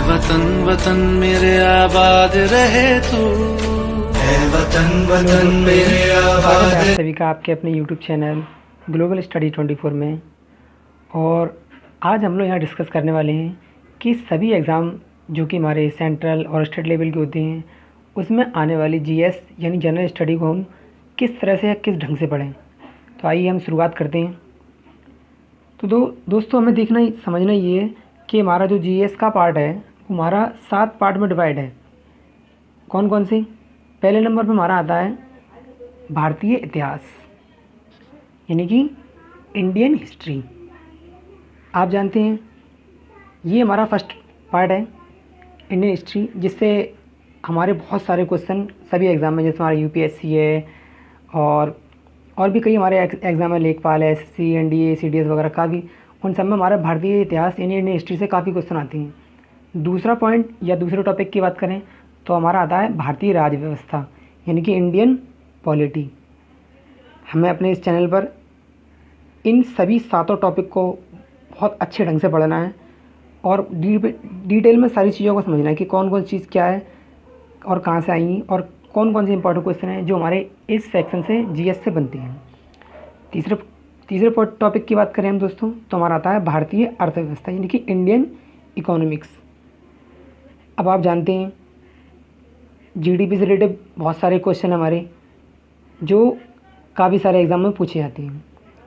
वतन वतन मेरे आबाद रहे तू, है वतन वतन मेरे आबाद। स्वागत है आप सभी का आपके अपने YouTube चैनल ग्लोबल स्टडी 24 में। और आज हम लोग यहाँ डिस्कस करने वाले हैं कि सभी एग्ज़ाम जो कि हमारे सेंट्रल और स्टेट लेवल के होते हैं उसमें आने वाली जीएस यानी जनरल स्टडी को हम किस तरह से या किस ढंग से पढ़ें। तो आइए हम शुरुआत करते हैं। तो दोस्तों हमें देखना समझना ये है कि हमारा जो जीएस का पार्ट है वो हमारा 7 पार्ट में डिवाइड है। कौन कौन से? पहले नंबर पर हमारा आता है भारतीय इतिहास यानी कि इंडियन हिस्ट्री। आप जानते हैं ये हमारा फर्स्ट पार्ट है इंडियन हिस्ट्री, जिससे हमारे बहुत सारे क्वेश्चन सभी एग्ज़ाम में, जैसे हमारा यूपीएससी है और भी कई हमारे एग्ज़ाम है, लेखपाल है, एसएससी, एनडीए, सीडीएस वगैरह का भी, उन सब में हमारा भारतीय इतिहास यानी इंडियन हिस्ट्री से काफ़ी क्वेश्चन आते हैं। दूसरा पॉइंट या दूसरे टॉपिक की बात करें तो हमारा आता है भारतीय राज्य व्यवस्था यानी कि इंडियन पॉलिटी। हमें अपने इस चैनल पर इन सभी 7 टॉपिक को बहुत अच्छे ढंग से पढ़ना है और डिटेल में सारी चीज़ों को समझना है कि कौन कौन चीज़ क्या है और कहाँ से आई और कौन कौन से इंपॉर्टेंट क्वेश्चन हैं जो हमारे इस सेक्शन से जीएस से बनती हैं। तीसरे टॉपिक की बात करें हम दोस्तों तो हमारा आता है भारतीय अर्थव्यवस्था यानी कि इंडियन इकोनॉमिक्स। अब आप जानते हैं जीडीपी से रिलेटेड बहुत सारे क्वेश्चन हमारे जो काफ़ी सारे एग्जाम में पूछे जाते हैं।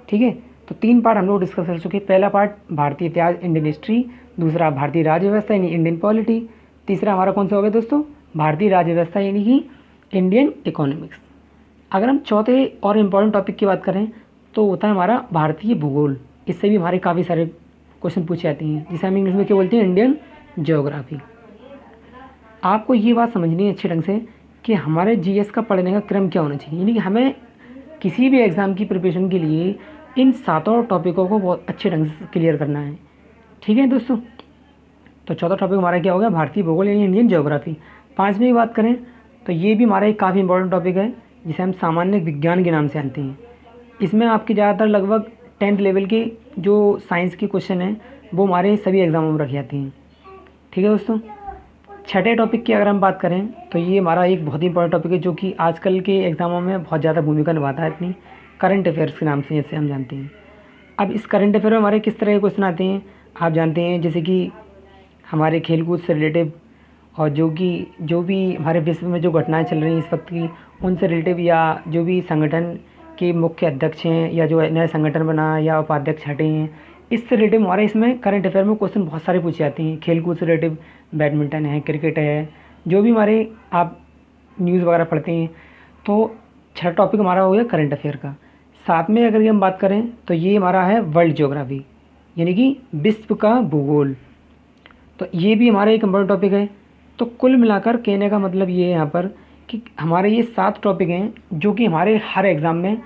ठीक है, तो 3 पार्ट हम लोग डिस्कस कर चुके हैं। पहला पार्ट भारतीय इतिहास इंडियन हिस्ट्री, दूसरा भारतीय राज्य व्यवस्था यानी इंडियन पॉलिटी, तीसरा हमारा कौन सा हो गया दोस्तों? भारतीय राज्य व्यवस्था यानी कि इंडियन इकोनॉमिक्स। अगर हम चौथे और इम्पॉर्टेंट टॉपिक की बात करें तो होता है हमारा भारतीय भूगोल। इससे भी हमारे काफ़ी सारे क्वेश्चन पूछे जाते हैं, जिसे हम इंग्लिश में क्या बोलते हैं? Indian geography. आपको ये बात समझनी है अच्छे ढंग से कि हमारे जीएस का पढ़ने का क्रम क्या होना चाहिए, यानी कि हमें किसी भी एग्ज़ाम की प्रिपरेशन के लिए इन 7 टॉपिकों को बहुत अच्छे ढंग से क्लियर करना है। ठीक है दोस्तों, तो चौथा टॉपिक हमारा क्या होगा? भारतीय भूगोल यानी इंडियन ज्योग्राफी। 5वीं की बात करें तो ये भी हमारा एक काफ़ी इंपॉर्टेंट टॉपिक है जिसे हम सामान्य विज्ञान के नाम से जानते हैं। इसमें आपके ज़्यादातर लगभग 10th लेवल के जो साइंस के क्वेश्चन हैं वो हमारे सभी एग्ज़ामों में रखे जाते हैं। ठीक है दोस्तों, छठे टॉपिक की अगर हम बात करें तो ये हमारा एक बहुत ही इंपॉर्टेंट टॉपिक है जो कि आजकल के एग्ज़ामों में बहुत ज़्यादा भूमिका निभाता है अपनी, करंट अफेयर्स के नाम से जैसे हम जानते हैं। अब इस करंट अफेयर में हमारे किस तरह के क्वेश्चन आते हैं आप जानते हैं, जैसे कि हमारे खेलकूद से रिलेटिव और जो भी हमारे विश्व में जो घटनाएं चल रही हैं इस वक्त की उनसे रिलेटिव, या जो भी संगठन के मुख्य अध्यक्ष हैं या जो नया संगठन बना या उपाध्यक्ष हटे हैं, इससे रिलेटिव हमारे इसमें करंट अफेयर में क्वेश्चन बहुत सारे पूछे जाते हैं। खेलकूद से रिलेटिव बैडमिंटन है, क्रिकेट है, जो भी हमारे आप न्यूज़ वगैरह पढ़ते हैं। तो छठा टॉपिक हमारा हो गया करंट अफेयर का। साथ में अगर हम बात करें तो ये हमारा है वर्ल्ड ज्योग्राफी यानी कि विश्व का भूगोल। तो ये भी हमारा एक इम्पोर्टेंट टॉपिक है। तो कुल मिलाकर कहने का मतलब ये है यहाँ पर कि हमारे ये 7 टॉपिक हैं जो कि हमारे हर एग्ज़ाम में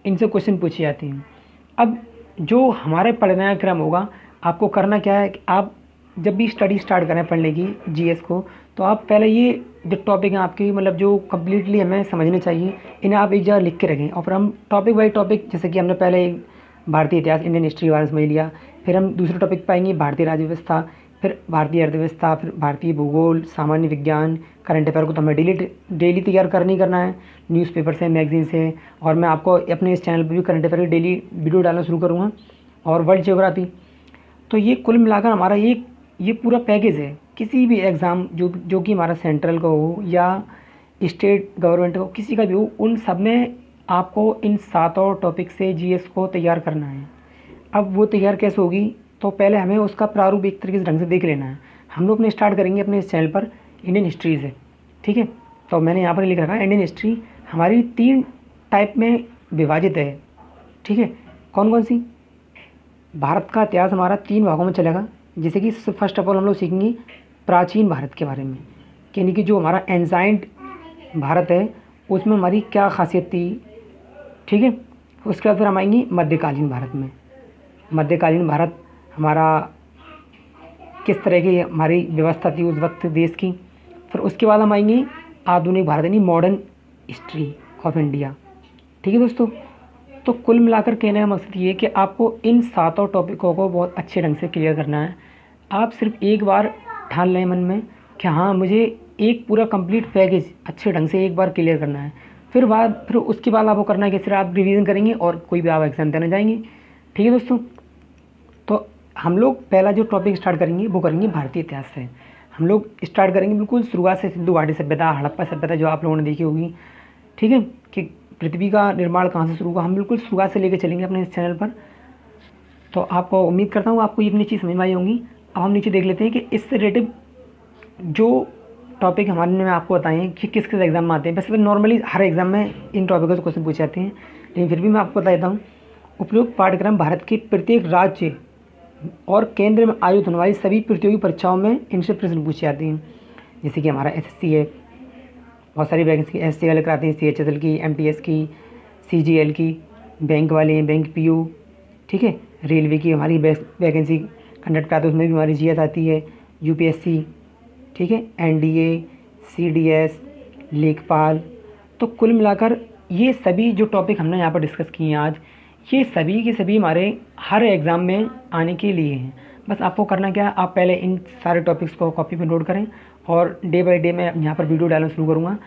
इनसे क्वेश्चन पूछे जाते हैं। अब जो हमारे पढ़ने का क्रम होगा, आपको करना क्या है कि आप जब भी स्टडी स्टार्ट करें पढ़ने की जीएस को, तो आप पहले ये जो टॉपिक हैं आपके मतलब जो कम्प्लीटली हमें समझने चाहिए, इन्हें आप एक जगह लिख के रखें और फिर हम टॉपिक बाई टॉपिक, जैसे कि हमने पहले भारतीय इतिहास इंडियन हिस्ट्री के बारे में समझ लिया, फिर हम दूसरे टॉपिक पाएंगे भारतीय राज्य व्यवस्था, फिर भारतीय अर्थव्यवस्था, फिर भारतीय भूगोल, सामान्य विज्ञान, करंट अफेयर को तो हमें डेली तैयार करना है न्यूज़पेपर से, मैगजीन से। और मैं आपको अपने इस चैनल पर भी करंट अफेयर की डेली वीडियो डालना शुरू करूँगा और वर्ल्ड ज्योग्राफी। तो ये कुल मिलाकर हमारा ये पूरा पैकेज है। किसी भी एग्ज़ाम जो कि हमारा सेंट्रल का हो या स्टेट गवर्नमेंट का हो, किसी का भी हो, उन सब में आपको इन 7 टॉपिक से जीएस को तैयार करना है। अब वो तैयार कैसे होगी, तो पहले हमें उसका प्रारूप एक तरीके से ढंग से देख लेना है। हम लोग अपने स्टार्ट करेंगे अपने इस चैनल पर इंडियन हिस्ट्री से। ठीक है, तो मैंने यहाँ पर लिख रखा है इंडियन हिस्ट्री हमारी 3 टाइप में विभाजित है। ठीक है, कौन कौन सी? भारत का इतिहास हमारा 3 भागों में चलेगा। जैसे कि फर्स्ट ऑफ ऑल हम लोग सीखेंगे प्राचीन भारत के बारे में, यानी कि जो हमारा एंसाइंट भारत है उसमें हमारी क्या खासियत थी। ठीक है, उसके बाद फिर हम आएंगे मध्यकालीन भारत में। मध्यकालीन भारत हमारा किस तरह की हमारी व्यवस्था थी उस वक्त देश की। फिर उसके बाद हम आएंगे आधुनिक भारत यानी मॉडर्न हिस्ट्री ऑफ इंडिया। ठीक है दोस्तों, तो कुल मिलाकर कहने का मकसद ये है कि आपको इन 7 टॉपिकों को बहुत अच्छे ढंग से क्लियर करना है। आप सिर्फ एक बार ठान लें मन में कि हाँ मुझे एक पूरा कंप्लीट पैकेज अच्छे ढंग से एक बार क्लियर करना है। फिर उसके बाद आपको करना है कि सिर्फ आप रिवीजन करेंगे और कोई भी आप एग्ज़ाम देने जाएंगे। ठीक है दोस्तों, तो हम लोग पहला जो टॉपिक स्टार्ट करेंगे वो करेंगे भारतीय इतिहास से। हम लोग स्टार्ट करेंगे बिल्कुल शुरुआत से, सिंधु घाटी सभ्यता, हड़प्पा सभ्यता जो आप लोगों ने देखी होगी। ठीक है, कि पृथ्वी का निर्माण कहाँ से शुरू हुआ, हम बिल्कुल शुरुआत से लेकर चलेंगे अपने इस चैनल पर। तो आपको उम्मीद करता हूँ आपको ये अपनी चीज़ समझ में आई होंगी। अब हम नीचे देख लेते हैं कि इससे रिलेटेड जो टॉपिक हमारे में आपको बताए हैं कि किस किस एग्ज़ाम में आते हैं। वैसे तो नॉर्मली हर एग्ज़ाम में इन टॉपिकों से क्वेश्चन पूछे जाते हैं, लेकिन फिर भी मैं आपको बता देता हूँ। उपयुक्त पाठ्यक्रम भारत के प्रत्येक राज्य और केंद्र में आयोजित होने वाली सभी प्रतियोगी परीक्षाओं में इनसे प्रश्न पूछे जाते हैं। जैसे कि हमारा एसएससी है, बहुत सारी वैकेंसी एसएससी वाले कराते हैं, सीएचएसएल की, एमटीएस की, सीजीएल की, बैंक वाले हैं, बैंक पीयू। ठीक है, रेलवे की हमारी वैकेंसी कंडक्ट कराते हैं, उसमें भी हमारी जीएस आती है, यूपीएससी। ठीक है, एनडीए, सीडीएस, लेखपाल। तो कुल मिलाकर ये सभी जो टॉपिक हमने यहाँ पर डिस्कस किए हैं आज, ये सभी के सभी हमारे हर एग्ज़ाम में आने के लिए हैं। बस आपको करना क्या है, आप पहले इन सारे टॉपिक्स को कॉपी पे नोट करें और डे बाय डे मैं यहाँ पर वीडियो डालना शुरू करूँगा।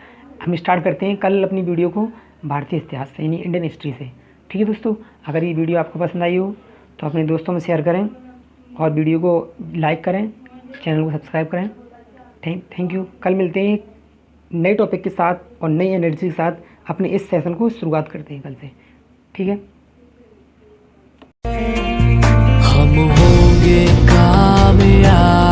हम स्टार्ट करते हैं कल अपनी वीडियो को भारतीय इतिहास से, यानी इंडियन हिस्ट्री से। ठीक है दोस्तों, अगर ये वीडियो आपको पसंद आई हो तो अपने दोस्तों में शेयर करें और वीडियो को लाइक करें, चैनल को सब्सक्राइब करें। Thank you. कल मिलते हैं नए टॉपिक के साथ और नई एनर्जी के साथ अपने इस सेशन को शुरुआत करते हैं कल से। ठीक है, हम होंगे कामयाब।